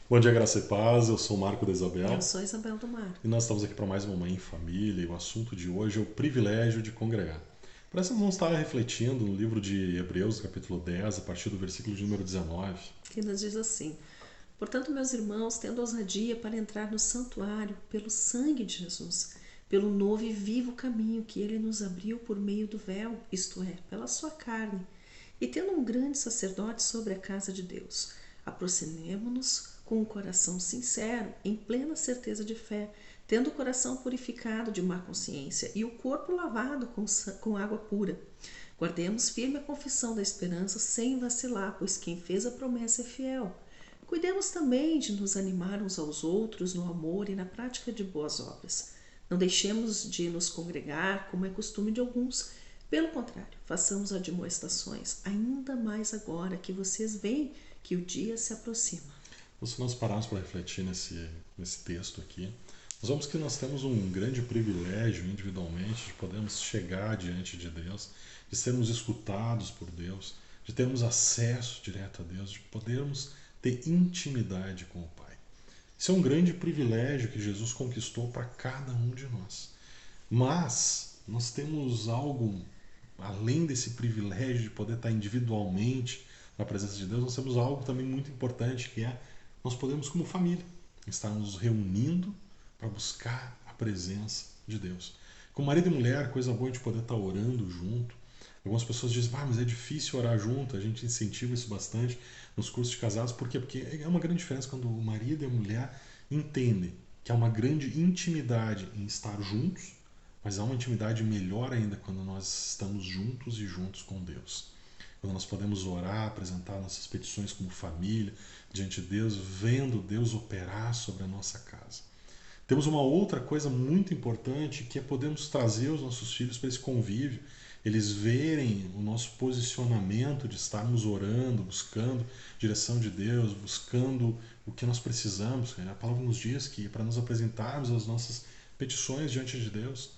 Bom dia, graça e paz. Eu sou Marco da Eu Isabel sou Isabel do Mar. e nós estamos aqui para mais uma Mãe em Família. E o assunto de hoje é o privilégio de congregar. Para isso, nós vamos estar refletindo no livro de Hebreus, capítulo 10, a partir do versículo de número 19. Que nos diz assim: Portanto, meus irmãos, tendo ousadia para entrar no santuário pelo sangue de Jesus, pelo novo e vivo caminho que ele nos abriu por meio do véu, isto é, pela sua carne, e tendo um grande sacerdote sobre a casa de Deus, aproximemo-nos com um coração sincero, em plena certeza de fé, tendo o coração purificado de má consciência e o corpo lavado com água pura. Guardemos firme a confissão da esperança sem vacilar, pois quem fez a promessa é fiel. Cuidemos também de nos animar uns aos outros no amor e na prática de boas obras. Não deixemos de nos congregar, como é costume de alguns. Pelo contrário, façamos admoestações, ainda mais agora que vocês veem que o dia se aproxima. Então, se nós pararmos para refletir nesse texto aqui, nós vemos que nós temos um grande privilégio individualmente de podermos chegar diante de Deus, de sermos escutados por Deus, de termos acesso direto a Deus, de podermos ter intimidade com o Pai. Isso é um grande privilégio que Jesus conquistou para cada um de nós. Mas nós temos algo além desse privilégio de poder estar individualmente na presença de Deus, nós temos algo também muito importante que é nós podemos, como família, estar nos reunindo para buscar a presença de Deus. Com marido e mulher, coisa boa a gente poder estar orando junto. Algumas pessoas dizem, mas é difícil orar junto, a gente incentiva isso bastante nos cursos de casados. Por quê? Porque é uma grande diferença quando o marido e a mulher entendem que há uma grande intimidade em estar juntos, mas há uma intimidade melhor ainda quando nós estamos juntos e juntos com Deus. Quando nós podemos orar, apresentar nossas petições como família diante de Deus, vendo Deus operar sobre a nossa casa. Temos uma outra coisa muito importante que é podermos trazer os nossos filhos para esse convívio, eles verem o nosso posicionamento de estarmos orando, buscando direção de Deus, buscando o que nós precisamos. A palavra nos diz que para nos apresentarmos as nossas petições diante de Deus,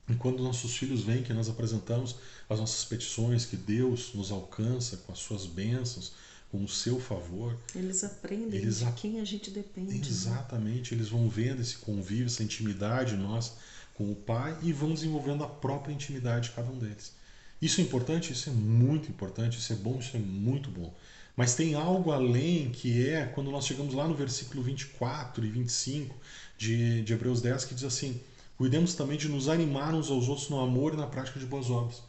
e quando nossos filhos veem que nós apresentamos as nossas petições, que Deus nos alcança com as suas bênçãos, com o seu favor, Eles aprendem eles de quem a gente depende, né? exatamente eles vão vendo esse convívio, essa intimidade nossa com o Pai e vão desenvolvendo a própria intimidade de cada um deles. Isso é importante, isso é muito importante, isso é bom, isso é muito bom. Mas tem algo além que é quando nós chegamos lá no versículo 24 e 25 de Hebreus 10 que diz assim: cuidemos também de nos animar uns aos outros no amor e na prática de boas obras.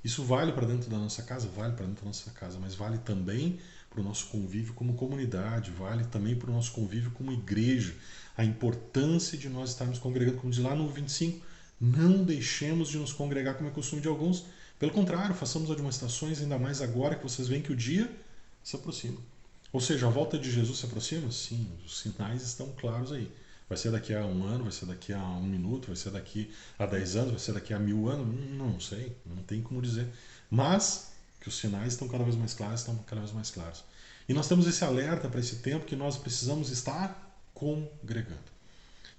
Isso vale para dentro da nossa casa? Vale para dentro da nossa casa, mas vale também para o nosso convívio como comunidade, vale também para o nosso convívio como igreja. A importância de nós estarmos congregando, como diz lá no 25, não deixemos de nos congregar como é costume de alguns. Pelo contrário, façamos admoestações, ainda mais agora que vocês veem que o dia se aproxima. Ou seja, a volta de Jesus se aproxima? Sim, os sinais estão claros aí. Vai ser daqui a um ano, vai ser daqui a um minuto, vai ser daqui a 10 anos, vai ser daqui a 1000 anos? Não sei, não tem como dizer. Mas que os sinais estão cada vez mais claros, estão cada vez mais claros. E nós temos esse alerta para esse tempo que nós precisamos estar congregando.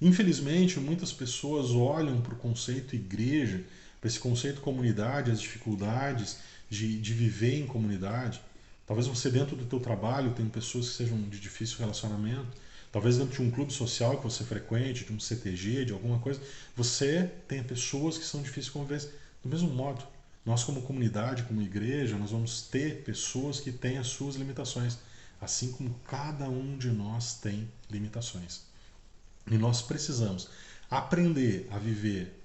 Infelizmente, muitas pessoas olham para o conceito igreja, para esse conceito comunidade, as dificuldades de viver em comunidade. Talvez você dentro do teu trabalho tenha pessoas que sejam de difícil relacionamento. Talvez dentro de um clube social que você frequente, de um CTG, de alguma coisa, você tenha pessoas que são difíceis de conviver. Do mesmo modo, nós como comunidade, como igreja, nós vamos ter pessoas que têm as suas limitações, assim como cada um de nós tem limitações. E nós precisamos aprender a viver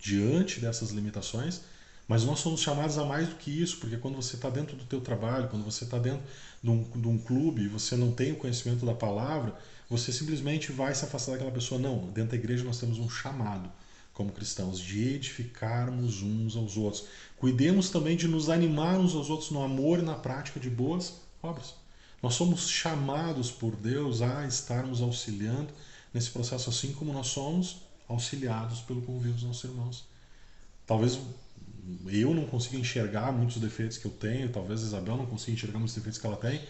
diante dessas limitações, mas nós somos chamados a mais do que isso, porque quando você está dentro do teu trabalho, quando você está dentro de um clube e você não tem o conhecimento da palavra, você simplesmente vai se afastar daquela pessoa. Não, dentro da igreja nós temos um chamado como cristãos de edificarmos uns aos outros. Cuidemos também de nos animar uns aos outros no amor e na prática de boas obras. Nós somos chamados por Deus a estarmos auxiliando nesse processo, assim como nós somos auxiliados pelo convívio dos nossos irmãos. Talvez eu não consiga enxergar muitos defeitos que eu tenho, talvez a Isabel não consiga enxergar muitos defeitos que ela tem,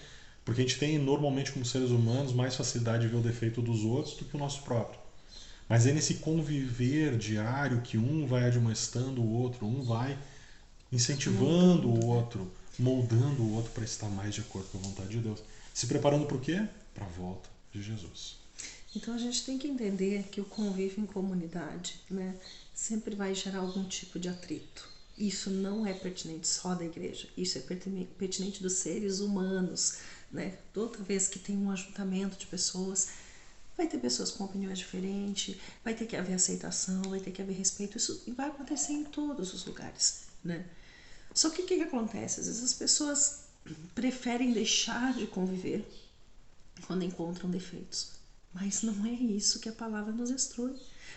porque a gente tem normalmente como seres humanos mais facilidade de ver o defeito dos outros do que o nosso próprio. Mas é nesse conviver diário que um vai admoestando o outro, um vai incentivando Moldando, o né? outro, moldando o outro para estar mais de acordo com a vontade de Deus. Se preparando para o quê? Para a volta de Jesus. Então a gente tem que entender que o convívio em comunidade, né, sempre vai gerar algum tipo de atrito. Isso não é pertinente só da igreja, isso é pertinente dos seres humanos, né? Toda vez que tem um ajuntamento de pessoas, vai ter pessoas com opiniões diferentes, vai ter que haver aceitação, vai ter que haver respeito, isso vai acontecer em todos os lugares, né? Só que o que acontece? Às vezes as pessoas preferem deixar de conviver quando encontram defeitos. Mas não é isso que a palavra nos instrui.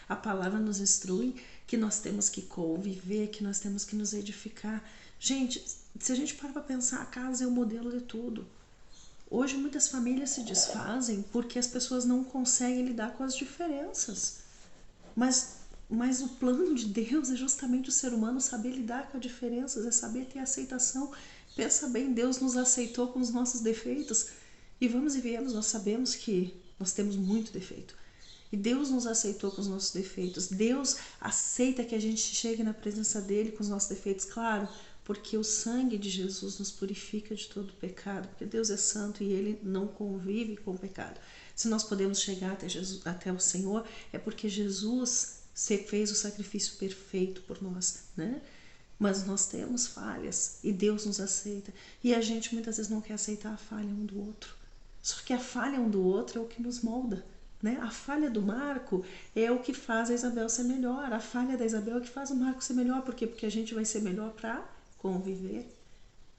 A palavra nos instrui que nós temos que conviver, que nós temos que nos edificar. Gente, se a gente para para pensar, a casa é o modelo de tudo. Hoje muitas famílias se desfazem porque as pessoas não conseguem lidar com as diferenças. Mas o plano de Deus é justamente o ser humano saber lidar com as diferenças, é saber ter aceitação. Pensa bem, Deus nos aceitou com os nossos defeitos. E vamos e viemos, nós sabemos que nós temos muito defeito. E Deus nos aceitou com os nossos defeitos. Deus aceita que a gente chegue na presença dele com os nossos defeitos, claro, porque o sangue de Jesus nos purifica de todo pecado, porque Deus é santo e ele não convive com o pecado. Se nós podemos chegar até, Jesus, até o Senhor, é porque Jesus fez o sacrifício perfeito por nós, né? Mas nós temos falhas e Deus nos aceita. E a gente muitas vezes não quer aceitar a falha um do outro. Só que a falha um do outro é o que nos molda, né? A falha do Marco é o que faz a Isabel ser melhor. A falha da Isabel é o que faz o Marco ser melhor. Por quê? Porque a gente vai ser melhor para conviver.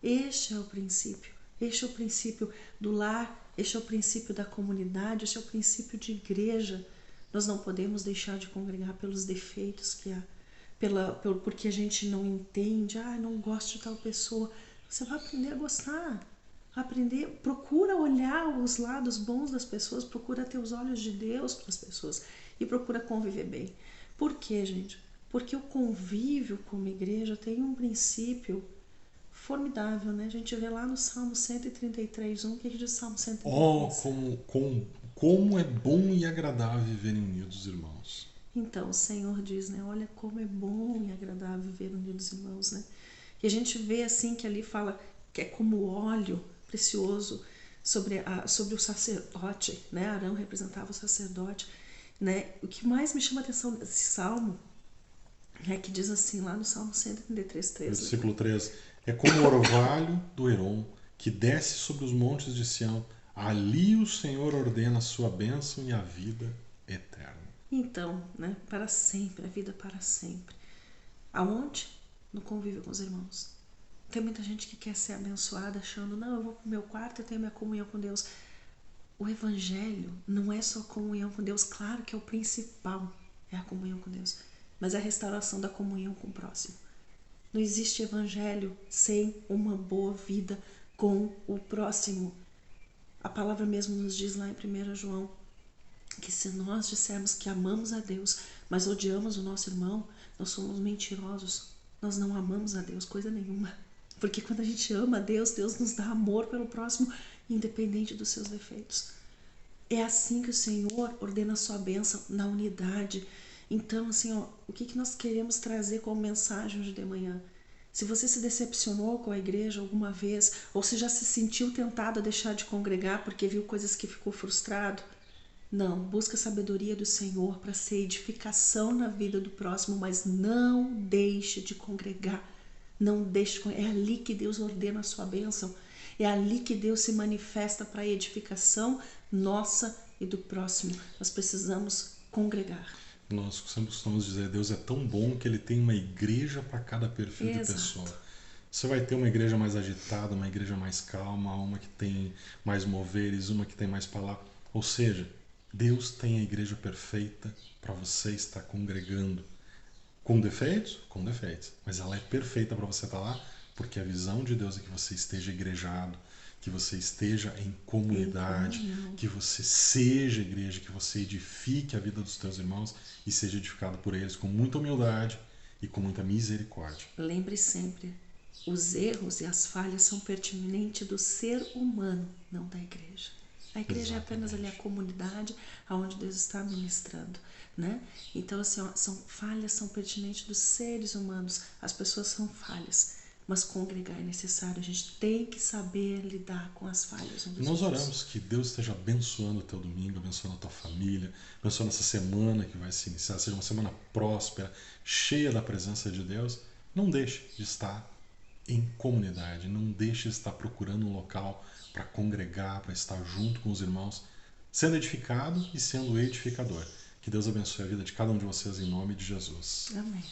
Este é o princípio. Este é o princípio do lar. Este é o princípio da comunidade. Este é o princípio de igreja. Nós não podemos deixar de congregar pelos defeitos que há. Porque a gente não entende. Não gosto de tal pessoa. Você vai aprender a gostar. Procura olhar os lados bons das pessoas, procura ter os olhos de Deus para as pessoas e procura conviver bem. Por quê, gente? Porque o convívio como igreja tem um princípio formidável, né? A gente vê lá no Salmo 133, o que diz o Salmo 133? Oh, como é bom e agradável viver unidos, irmãos. Então, o Senhor diz, né? Olha como é bom e agradável viver unidos, irmãos, né? E a gente vê assim que ali fala que é como óleo precioso sobre o sacerdote, né? Arão representava o sacerdote, né? O que mais me chama a atenção nesse salmo é que diz assim lá no Salmo 133, 3. Versículo 3. É como o orvalho do Herom, que desce sobre os montes de Sião. Ali o Senhor ordena a sua bênção e a vida eterna. Então, né? Para sempre, a vida para sempre. Aonde? No convívio com os irmãos. Tem muita gente que quer ser abençoada achando, não, eu vou pro meu quarto e tenho minha comunhão com Deus. O evangelho não é só comunhão com Deus, claro que é o principal, é a comunhão com Deus, mas é a restauração da comunhão com o próximo. Não existe evangelho sem uma boa vida com o próximo. A palavra mesmo nos diz lá em 1 João que se nós dissermos que amamos a Deus, mas odiamos o nosso irmão, nós somos mentirosos. Nós não amamos a Deus, coisa nenhuma. Porque quando a gente ama a Deus, Deus nos dá amor pelo próximo, independente dos seus defeitos. É assim que o Senhor ordena a sua bênção na unidade. Então, assim, o que nós queremos trazer como mensagem hoje de manhã? Se você se decepcionou com a igreja alguma vez, ou se já se sentiu tentado a deixar de congregar porque viu coisas que ficou frustrado, não, busca a sabedoria do Senhor para ser edificação na vida do próximo, mas não deixe de congregar. Não deixe, é ali que Deus ordena a sua bênção. É ali que Deus se manifesta para a edificação nossa e do próximo. Nós precisamos congregar. Nós sempre costumamos dizer, Deus é tão bom que Ele tem uma igreja para cada perfil de pessoa. Você vai ter uma igreja mais agitada, uma igreja mais calma, uma que tem mais moveres, uma que tem mais palavra. Ou seja, Deus tem a igreja perfeita para você estar congregando. Com defeitos? Com defeitos. Mas ela é perfeita para você estar lá, porque a visão de Deus é que você esteja igrejado, que você esteja em comunidade, que você seja igreja, que você edifique a vida dos teus irmãos e seja edificado por eles com muita humildade e com muita misericórdia. Lembre sempre, os erros e as falhas são pertinentes do ser humano, não da igreja. A igreja é apenas ali a comunidade onde Deus está ministrando, né? Então, assim, falhas são pertinentes dos seres humanos. As pessoas são falhas, Mas congregar é necessário, a gente tem que saber lidar com as falhas um dos Nós outros. oramos que Deus esteja abençoando o teu domingo, abençoando a tua família, abençoando essa semana que vai se iniciar, seja uma semana próspera, cheia da presença de Deus. Não deixe de estar em comunidade, não deixe de estar procurando um local para congregar, para estar junto com os irmãos, sendo edificado e sendo edificador. Que Deus abençoe a vida de cada um de vocês em nome de Jesus. Amém.